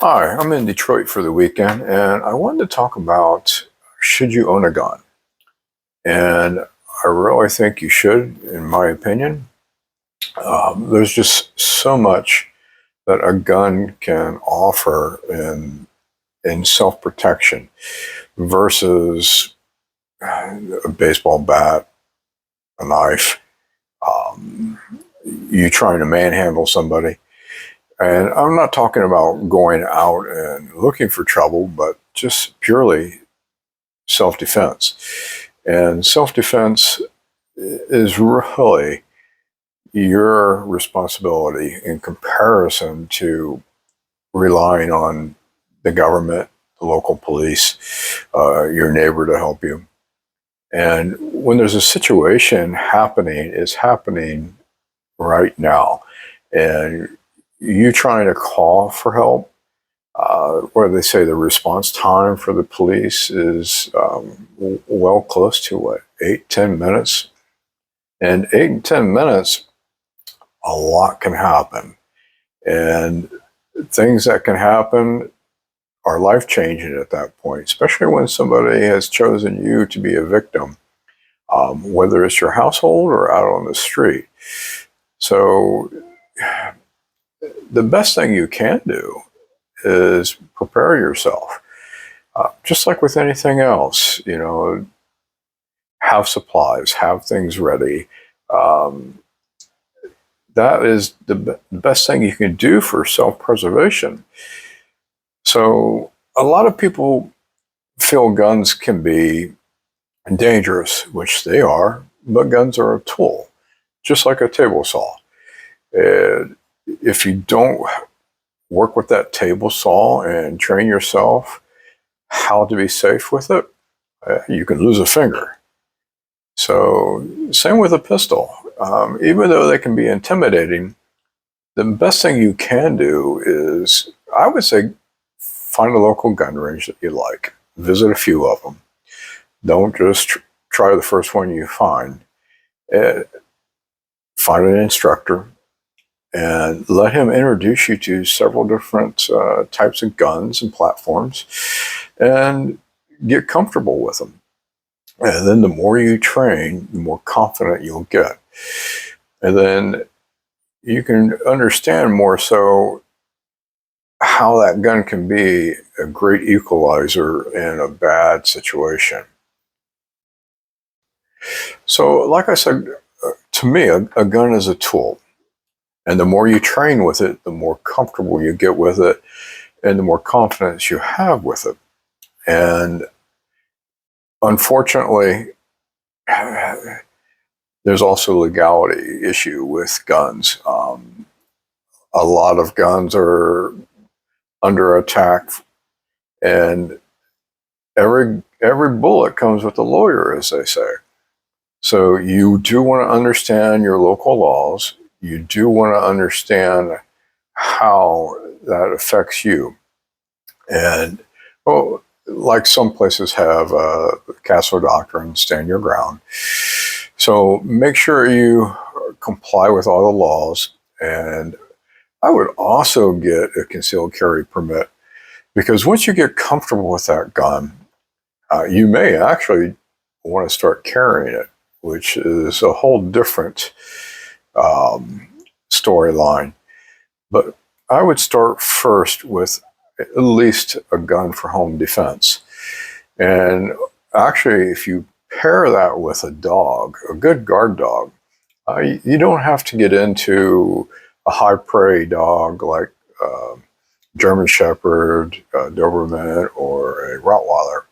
Hi, I'm in Detroit for the weekend, and I wanted to talk about should you own a gun? And I really think you should, in my opinion. There's just so much that a gun can offer in self protection versus a baseball bat, a knife, um, you trying to manhandle somebody. And I'm not talking about going out and looking for trouble, but just purely self defense. And self defense is really your responsibility in comparison to relying on the government, the local police, your neighbor to help you. And when there's a situation happening, it's happening right now. And you trying to call for help, where they say the response time for the police is well close to what, 8, 10 minutes? And 8 and 10 minutes, a lot can happen. And things that can happen are life changing at that point, especially when somebody has chosen you to be a victim, whether it's your household or out on the street. So, the best thing you can do is prepare yourself. Just like with anything else, have supplies, have things ready. Um, that is the best thing you can do for self preservation. So, a lot of people feel guns can be dangerous, which they are, but guns are a tool, just like a table saw. And if you don't work with that table saw and train yourself how to be safe with it, you can lose a finger. So, same with a pistol. Even though they can be intimidating, the best thing you can do is, I would say, find a local gun range that you like. Visit a few of them. Don't just try the first one you find. Uh, find an instructor and let him introduce you to several different types of guns and platforms and get comfortable with them. And then the more you train, the more confident you'll get. And then you can understand more so how that gun can be a great equalizer in a bad situation. So, like I said, to me, a gun is a tool. And the more you train with it, the more comfortable you get with it, and the more confidence you have with it. And unfortunately, there's also a legality issue with guns. A lot of guns are under attack, and every bullet comes with a lawyer, as they say. So you do want to understand your local laws. You do want to understand how that affects you. And well, like some places have Castle Doctrine, stand your ground. So make sure you comply with all the laws. And I would also get a concealed carry permit, because once you get comfortable with that gun, you may actually want to start carrying it, which is a whole different um, storyline. But I would start first with at least a gun for home defense. And actually, if you pair that with a dog, a good guard dog, you don't have to get into a high prey dog like German Shepherd, Doberman, or a Rottweiler.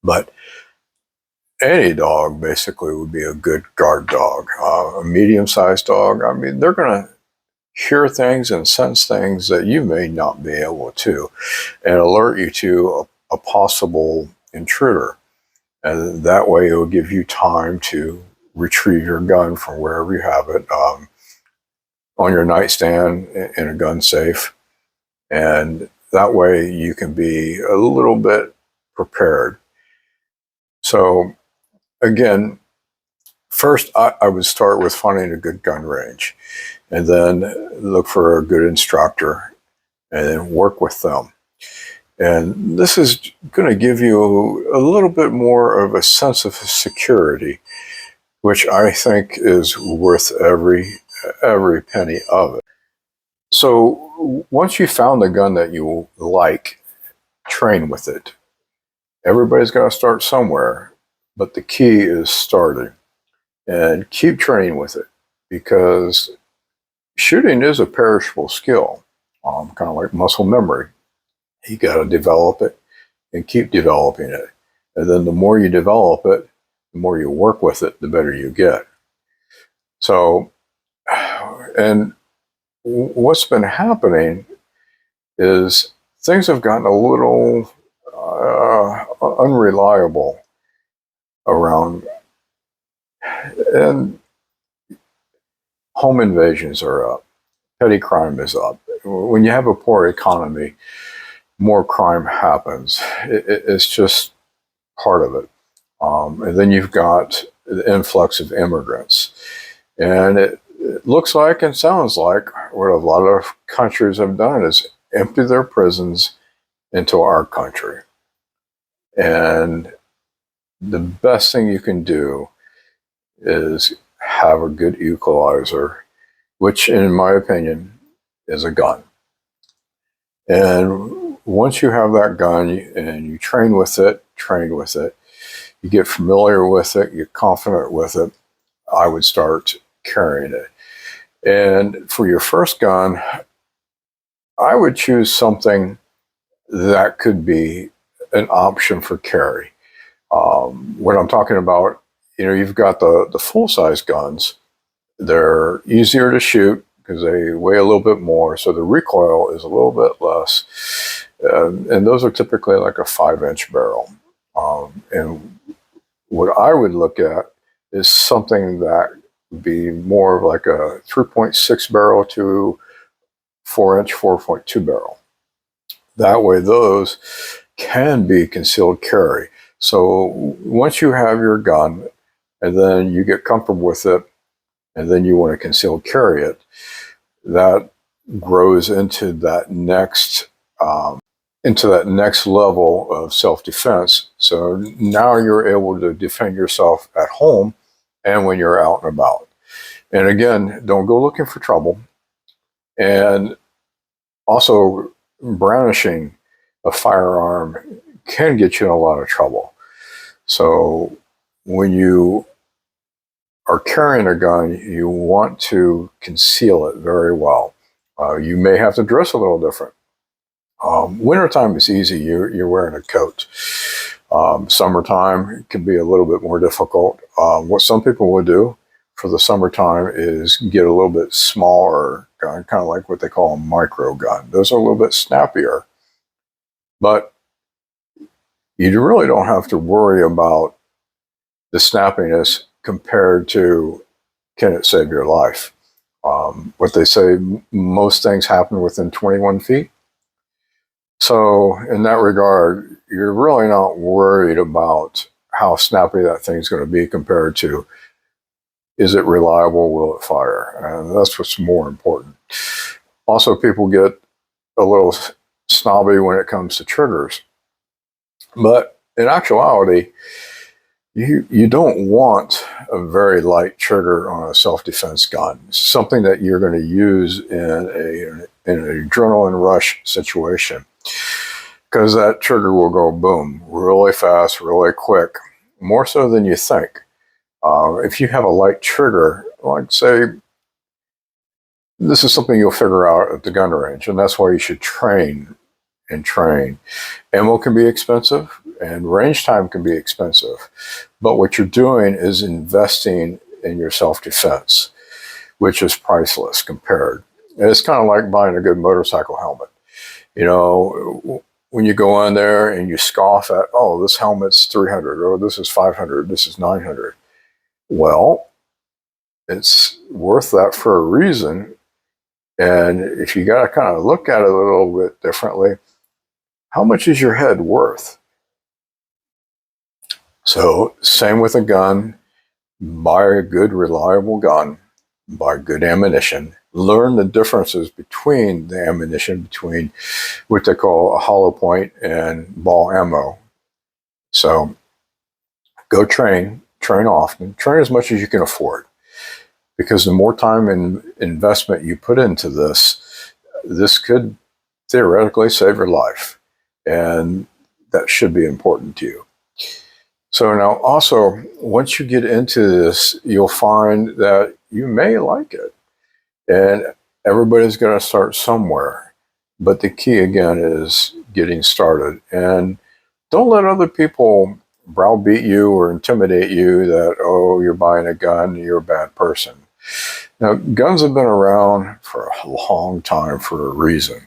But any dog basically would be a good guard dog. A medium sized dog, I mean, they're going to hear things and sense things that you may not be able to, and alert you to a possible intruder. And that way it will give you time to retrieve your gun from wherever you have it, on your nightstand, in a gun safe. And that way you can be a little bit prepared. So, again, first I would start with finding a good gun range, and then look for a good instructor. and then work with them. And this is going to give you a little bit more of a sense of security, which I think is worth every penny of it. So once you found the gun that you like, train with it. Everybody's got to start somewhere, but the key is starting, and keep training with it, because shooting is a perishable skill, kind of like muscle memory. You got to develop it and keep developing it. And then the more you develop it, the more you work with it, the better you get. So, and what's been happening is things have gotten a little unreliable around, and home invasions are up, petty crime is up. When you have a poor economy, more crime happens. It's just part of it. And then you've got the influx of immigrants. And it looks like and sounds like what a lot of countries have done is empty their prisons into our country. And the best thing you can do is have a good equalizer, which in my opinion is a gun. And once you have that gun and you train with it, you get familiar with it, you get confident with it, I would start carrying it. And for your first gun, I would choose something that could be an option for carry. What I'm talking about, you've got the full-size guns. They're easier to shoot because they weigh a little bit more, so the recoil is a little bit less. And those are typically like a 5-inch barrel. And what I would look at is something that would be more like a 3.6 barrel to 4-inch, 4.2 barrel. That way, those can be concealed carry. So once you have your gun and then you get comfortable with it, and then you want to conceal carry it, that grows into that next level of self-defense. So now you're able to defend yourself at home and when you're out and about. And again, don't go looking for trouble. And also, brandishing a firearm can get you in a lot of trouble. So when you are carrying a gun, you want to conceal it very well. You may have to dress a little different. Wintertime is easy. You're wearing a coat. Summertime can be a little bit more difficult. What some people would do for the summertime is get a little bit smaller gun, kind of like what they call a micro gun. Those are a little bit snappier. But you really don't have to worry about the snappiness compared to, can it save your life? What they say, most things happen within 21 feet. So in that regard, you're really not worried about how snappy that thing's going to be compared to, is it reliable, will it fire? And that's what's more important. Also, people get a little snobby when it comes to triggers. But in actuality, you don't want a very light trigger on a self-defense gun. Something that you're going to use in an adrenaline rush situation, because that trigger will go boom really fast, really quick, more so than you think. If you have a light trigger, like say, this is something you'll figure out at the gun range, and that's why you should train and train. Ammo can be expensive, and range time can be expensive. But what you're doing is investing in your self-defense, which is priceless compared. And it's kind of like buying a good motorcycle helmet. When you go in there and you scoff at, oh, this helmet's $300, or this is $500, this is $900. Well, it's worth that for a reason. And if you got to kind of look at it a little bit differently, how much is your head worth? So same with a gun. Buy a good, reliable gun, buy good ammunition, learn the differences between the ammunition, between what they call a hollow point and ball ammo. So go train often, train as much as you can afford, because the more time and investment you put into this could theoretically save your life. And that should be important to you. So now also, once you get into this, you'll find that you may like it. And everybody's going to start somewhere. But the key again is getting started. And don't let other people browbeat you or intimidate you that, oh, you're buying a gun, you're a bad person. Now, guns have been around for a long time for a reason.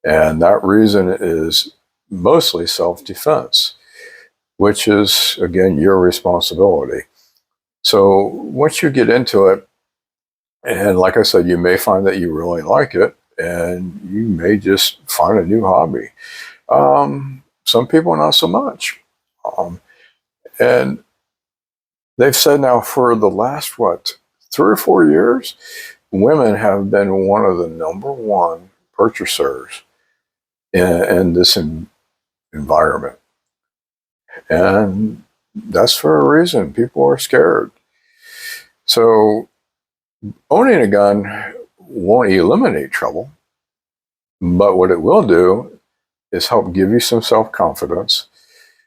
And that reason is mostly self-defense, which is, again, your responsibility. So once you get into it, and like I said, you may find that you really like it, and you may just find a new hobby. Some people, not so much. And they've said now for the last, 3 or 4 years, women have been one of the number one purchasers in this environment. And that's for a reason. People are scared. So owning a gun won't eliminate trouble, but what it will do is help give you some self-confidence.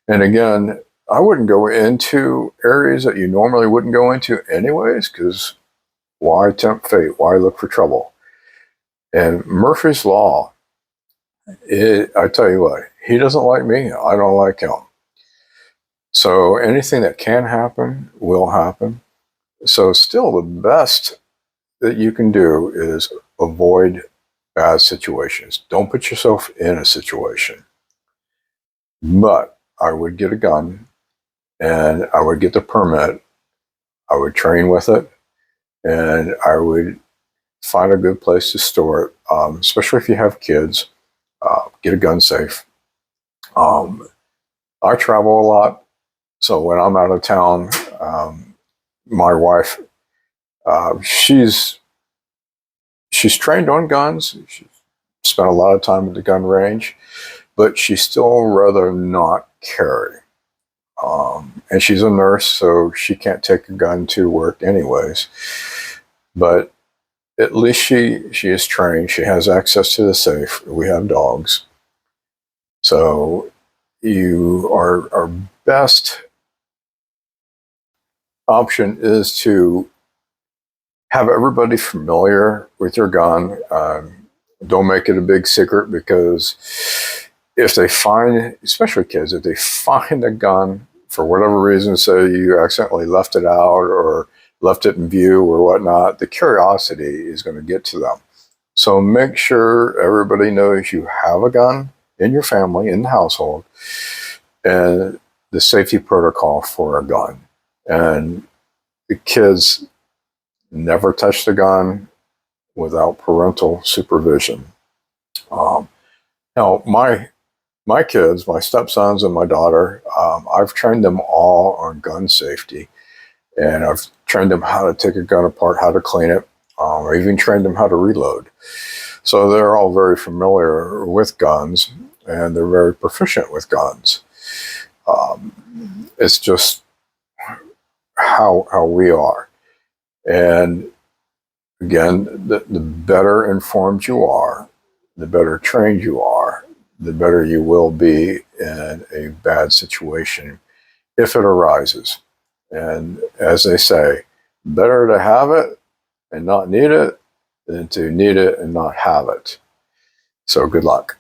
And again, I wouldn't go into areas that you normally wouldn't go into anyways, because why tempt fate? Why look for trouble? And Murphy's Law, I tell you what, he doesn't like me, I don't like him. So anything that can happen will happen. So still the best that you can do is avoid bad situations. Don't put yourself in a situation. But I would get a gun and I would get the permit. I would train with it, and I would find a good place to store it, especially if you have kids. Get a gun safe. I travel a lot, so when I'm out of town, my wife, she's trained on guns. She spent a lot of time at the gun range, but she still rather not carry. And she's a nurse, so she can't take a gun to work anyways. But at least she is trained. She has access to the safe. We have dogs. So our best option is to have everybody familiar with your gun. Don't make it a big secret, because if they find, especially kids, if they find a gun for whatever reason, say you accidentally left it out or left it in view or whatnot, the curiosity is going to get to them. So make sure everybody knows you have a gun in your family, in the household, and the safety protocol for a gun. And the kids never touch the gun without parental supervision. Now, my kids, my stepsons and my daughter, I've trained them all on gun safety. And I've trained them how to take a gun apart, how to clean it. I even trained them how to reload. So they're all very familiar with guns, and they're very proficient with guns. It's just how we are. And again, the better informed you are, the better trained you are, the better you will be in a bad situation if it arises. And as they say, better to have it and not need it than to need it and not have it. So good luck.